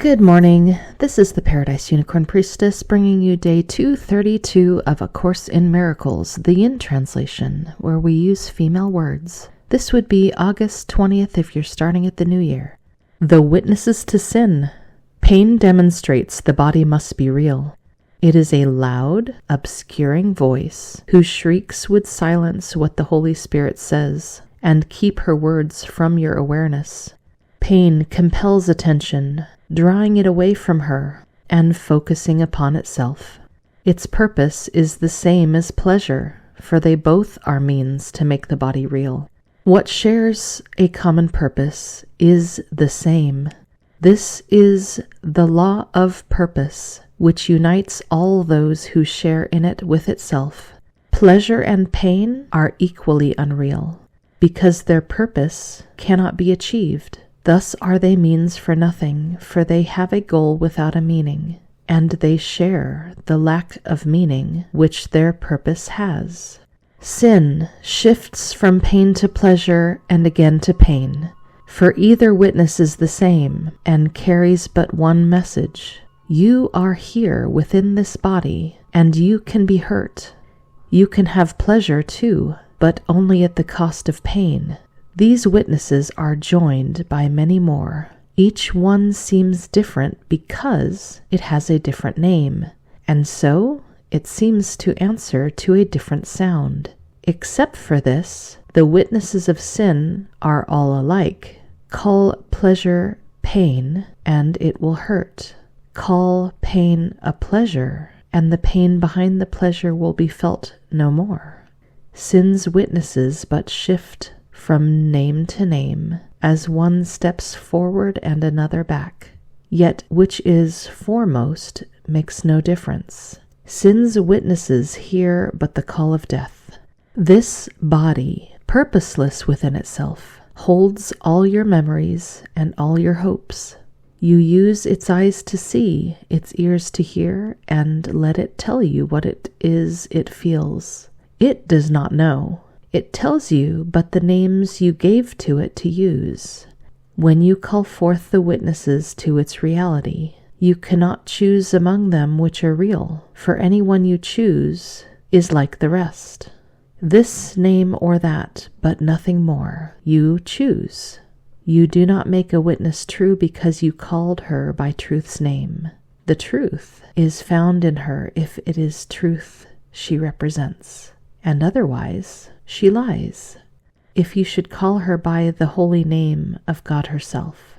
Good morning. This is the Paradise Unicorn Priestess bringing you day 232 of A Course in Miracles, the Yin translation, where we use female words. This would be August 20th if you're starting at the new year. The witnesses to sin. Pain demonstrates the body must be real. It is a loud, obscuring voice whose shrieks would silence what the Holy Spirit says and keep her words from your awareness. Pain compels attention, drawing it away from her and focusing upon itself. Its purpose is the same as pleasure, for they both are means to make the body real. What shares a common purpose is the same. This is the law of purpose, which unites all those who share in it with itself. Pleasure and pain are equally unreal, because their purpose cannot be achieved. Thus are they means for nothing, for they have a goal without a meaning, and they share the lack of meaning which their purpose has. Sin shifts from pain to pleasure and again to pain, for either witness is the same and carries but one message. You are here within this body, and you can be hurt. You can have pleasure too, but only at the cost of pain. These witnesses are joined by many more. Each one seems different because it has a different name, and so it seems to answer to a different sound. Except for this, the witnesses of sin are all alike. Call pleasure pain, and it will hurt. Call pain a pleasure, and the pain behind the pleasure will be felt no more. Sin's witnesses but shift from name to name, as one steps forward and another back. Yet which is foremost makes no difference. Sin's witnesses hear but the call of death. This body, purposeless within itself, holds all your memories and all your hopes. You use its eyes to see, its ears to hear, and let it tell you what it is it feels. It does not know. It tells you but the names you gave to it to use. When you call forth the witnesses to its reality, you cannot choose among them which are real, for any one you choose is like the rest. This name or that, but nothing more, you choose. You do not make a witness true because you called her by truth's name. The truth is found in her if it is truth she represents, and otherwise she lies, if you should call her by the holy name of God herself.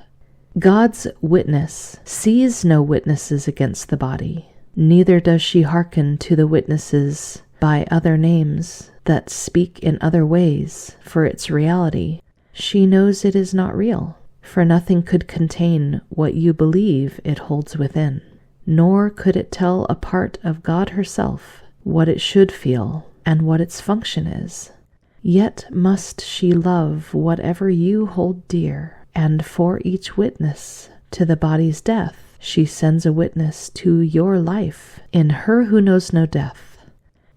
God's witness sees no witnesses against the body, neither does she hearken to the witnesses by other names that speak in other ways for its reality. She knows it is not real, for nothing could contain what you believe it holds within, nor could it tell a part of God herself what it should feel and what its function is. Yet must she love whatever you hold dear, and for each witness to the body's death, she sends a witness to your life in her who knows no death.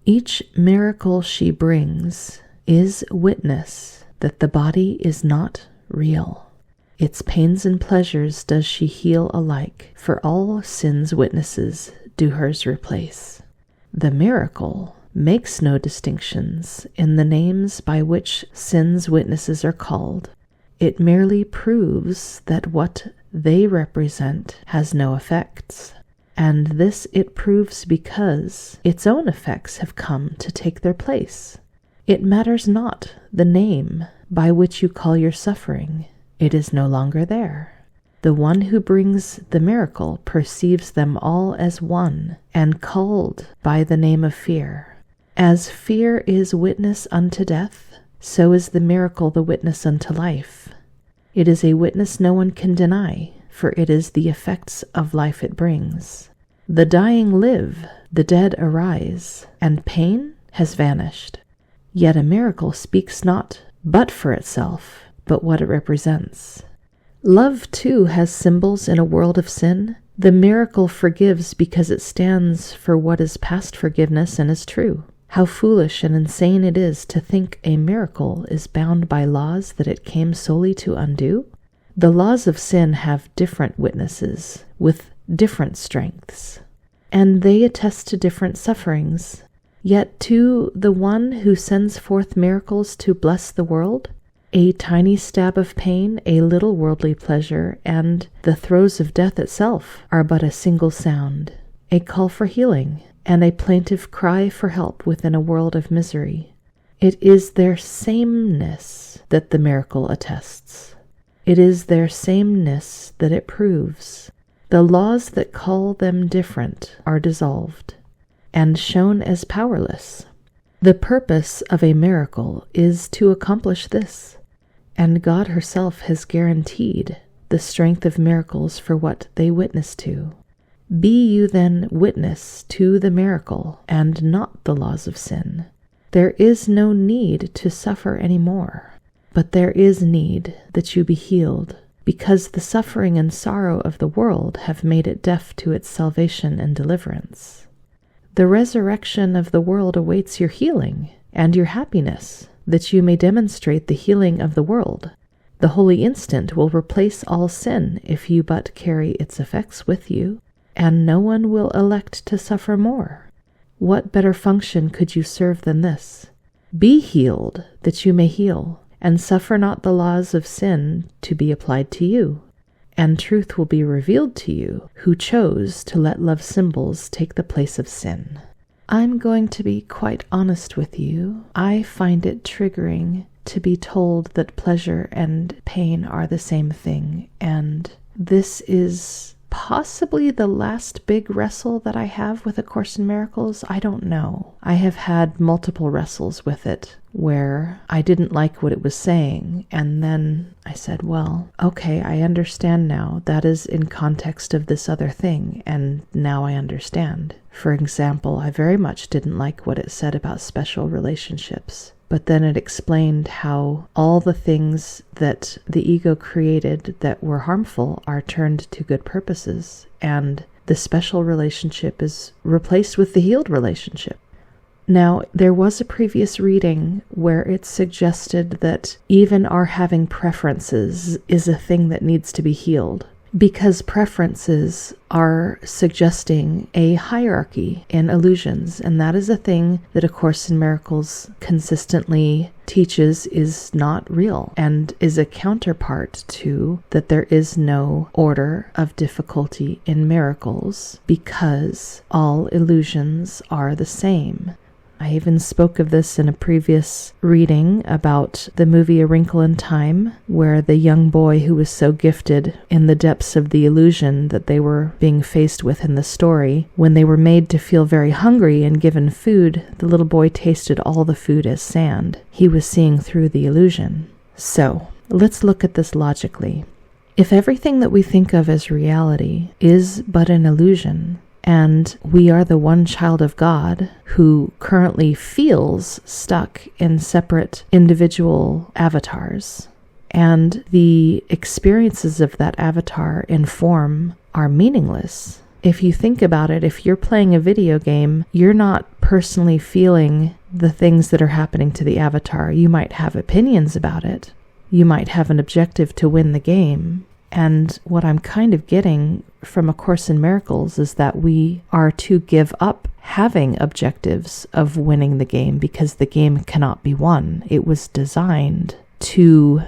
Each miracle she brings is witness that the body is not real. Its pains and pleasures does she heal alike, for all sin's witnesses do hers replace. The miracle makes no distinctions in the names by which sin's witnesses are called. It merely proves that what they represent has no effects, and this it proves because its own effects have come to take their place. It matters not the name by which you call your suffering. It is no longer there. The one who brings the miracle perceives them all as one and called by the name of fear. As fear is witness unto death, so is the miracle the witness unto life. It is a witness no one can deny, for it is the effects of life it brings. The dying live, the dead arise, and pain has vanished. Yet a miracle speaks not but for itself, but what it represents. Love, too, has symbols in a world of sin. The miracle forgives because it stands for what is past forgiveness and is true. How foolish and insane it is to think a miracle is bound by laws that it came solely to undo. The laws of sin have different witnesses with different strengths, and they attest to different sufferings. Yet to the one who sends forth miracles to bless the world, a tiny stab of pain, a little worldly pleasure, and the throes of death itself are but a single sound, a call for healing, and a plaintive cry for help within a world of misery. It is their sameness that the miracle attests. It is their sameness that it proves. The laws that call them different are dissolved and shown as powerless. The purpose of a miracle is to accomplish this, and God herself has guaranteed the strength of miracles for what they witness to. Be you then witness to the miracle and not the laws of sin. There is no need to suffer any more, but there is need that you be healed, because the suffering and sorrow of the world have made it deaf to its salvation and deliverance. The resurrection of the world awaits your healing and your happiness, that you may demonstrate the healing of the world. The holy instant will replace all sin if you but carry its effects with you, and no one will elect to suffer more. What better function could you serve than this? Be healed, that you may heal, and suffer not the laws of sin to be applied to you, and truth will be revealed to you, who chose to let love's symbols take the place of sin. I'm going to be quite honest with you. I find it triggering to be told that pleasure and pain are the same thing, and this is possibly the last big wrestle that I have with A Course in Miracles. I don't know. I have had multiple wrestles with it where I didn't like what it was saying, and then I said, well, okay, I understand now. That is in context of this other thing, and now I understand. For example, I very much didn't like what it said about special relationships. But then it explained how all the things that the ego created that were harmful are turned to good purposes, and the special relationship is replaced with the healed relationship. Now, there was a previous reading where it suggested that even our having preferences is a thing that needs to be healed, because preferences are suggesting a hierarchy in illusions, and that is a thing that A Course in Miracles consistently teaches is not real, and is a counterpart to that there is no order of difficulty in miracles, because all illusions are the same. I even spoke of this in a previous reading about the movie A Wrinkle in Time, where the young boy who was so gifted in the depths of the illusion that they were being faced with in the story, when they were made to feel very hungry and given food, the little boy tasted all the food as sand. He was seeing through the illusion. So, let's look at this logically. If everything that we think of as reality is but an illusion, and we are the one child of God who currently feels stuck in separate individual avatars, and the experiences of that avatar in form are meaningless. If you think about it, if you're playing a video game, you're not personally feeling the things that are happening to the avatar. You might have opinions about it. You might have an objective to win the game. And what I'm kind of getting from A Course in Miracles is that we are to give up having objectives of winning the game, because the game cannot be won. It was designed to,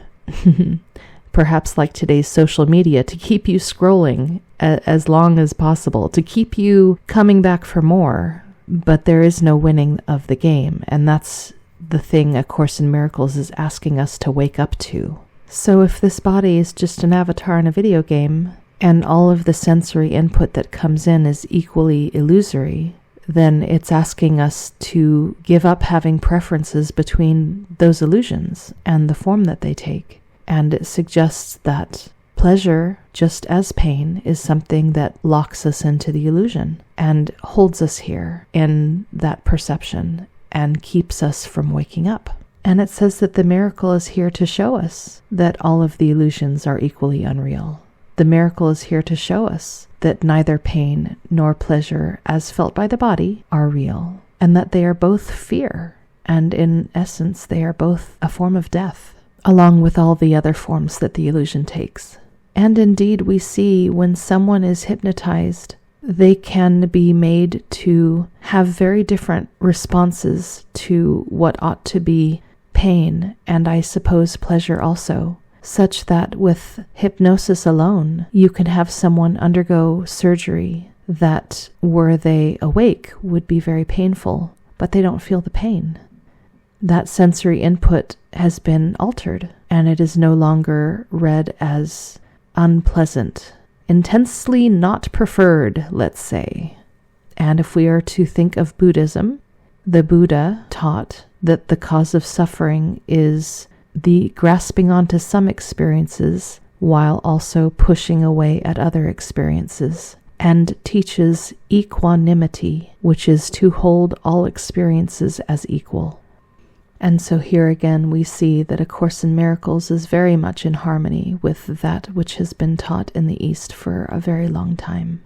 perhaps like today's social media, to keep you scrolling as long as possible, to keep you coming back for more, but there is no winning of the game. And that's the thing A Course in Miracles is asking us to wake up to. So if this body is just an avatar in a video game, and all of the sensory input that comes in is equally illusory, then it's asking us to give up having preferences between those illusions and the form that they take. And it suggests that pleasure, just as pain, is something that locks us into the illusion and holds us here in that perception and keeps us from waking up. And it says that the miracle is here to show us that all of the illusions are equally unreal. The miracle is here to show us that neither pain nor pleasure, as felt by the body, are real, and that they are both fear, and in essence they are both a form of death. along with all the other forms that the illusion takes. And indeed, we see when someone is hypnotized, they can be made to have very different responses to what ought to be pain, and I suppose pleasure also, such that with hypnosis alone, you can have someone undergo surgery that, were they awake, would be very painful, but they don't feel the pain. That sensory input has been altered, and it is no longer read as unpleasant, intensely not preferred, let's say. And if we are to think of Buddhism, the Buddha taught that the cause of suffering is the grasping onto some experiences while also pushing away at other experiences, and teaches equanimity, which is to hold all experiences as equal. And so here again we see that A Course in Miracles is very much in harmony with that which has been taught in the East for a very long time.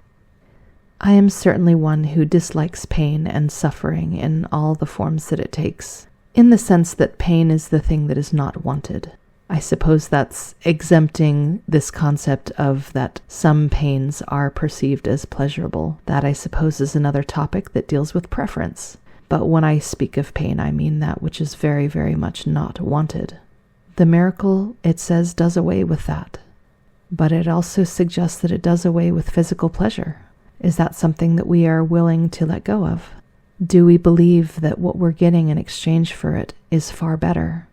I am certainly one who dislikes pain and suffering in all the forms that it takes, in the sense that pain is the thing that is not wanted. I suppose that's exempting this concept of that some pains are perceived as pleasurable. That, I suppose, is another topic that deals with preference. But when I speak of pain, I mean that which is very, very much not wanted. The miracle, it says, does away with that. But it also suggests that it does away with physical pleasure. Is that something that we are willing to let go of? Do we believe that what we're getting in exchange for it is far better?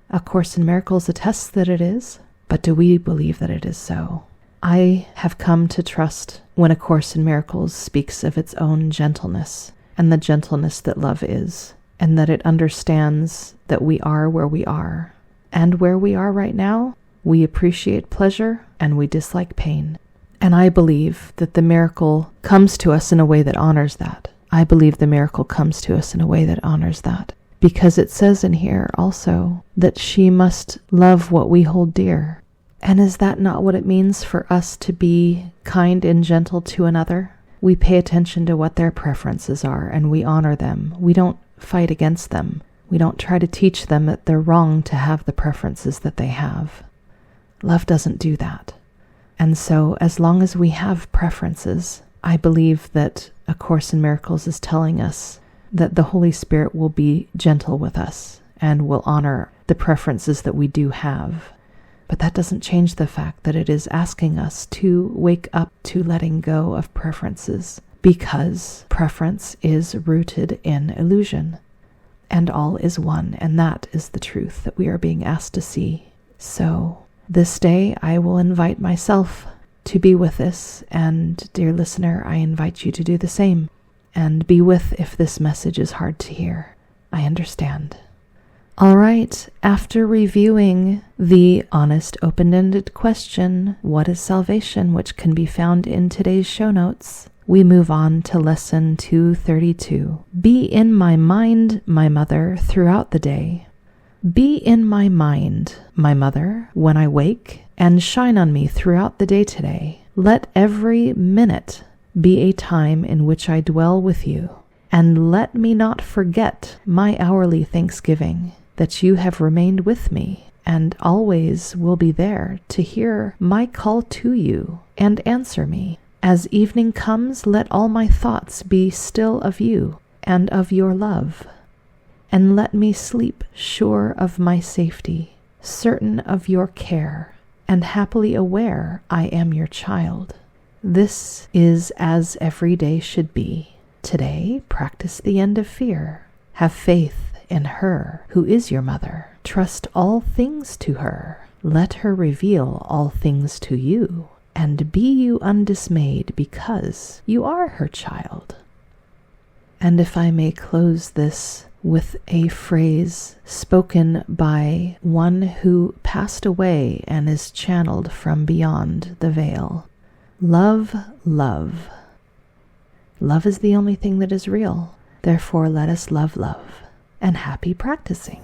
A Course in Miracles attests that it is, but do we believe that it is so? I have come to trust when A Course in Miracles speaks of its own gentleness, and the gentleness that love is, and that it understands that we are where we are. And where we are right now, we appreciate pleasure and we dislike pain. And I believe that the miracle comes to us in a way that honors that. I believe the miracle comes to us in a way that honors that. Because it says in here also that she must love what we hold dear. And is that not what it means for us to be kind and gentle to another? We pay attention to what their preferences are, and we honor them. We don't fight against them. We don't try to teach them that they're wrong to have the preferences that they have. Love doesn't do that. And so, as long as we have preferences, I believe that A Course in Miracles is telling us that the Holy Spirit will be gentle with us and will honor the preferences that we do have. But that doesn't change the fact that it is asking us to wake up to letting go of preferences, because preference is rooted in illusion, and all is one, and that is the truth that we are being asked to see. So this day I will invite myself to be with this, and dear listener, I invite you to do the same, and be with if this message is hard to hear. I understand. All right, after reviewing the honest, open-ended question, what is salvation, which can be found in today's show notes, we move on to lesson 232. Be in my mind, my mother, throughout the day. Be in my mind, my mother, when I wake, and shine on me throughout the day today. Let every minute be a time in which I dwell with you, and let me not forget my hourly thanksgiving, that you have remained with me, and always will be there to hear my call to you and answer me. As evening comes, let all my thoughts be still of you and of your love, and let me sleep sure of my safety, certain of your care, and happily aware I am your child. This is as every day should be. Today, practice the end of fear. Have faith in her who is your mother. Trust all things to her. Let her reveal all things to you. And be you undismayed, because you are her child. And if I may close this with a phrase spoken by one who passed away and is channeled from beyond the veil. Love, love. Love is the only thing that is real. Therefore, let us love love. And happy practicing.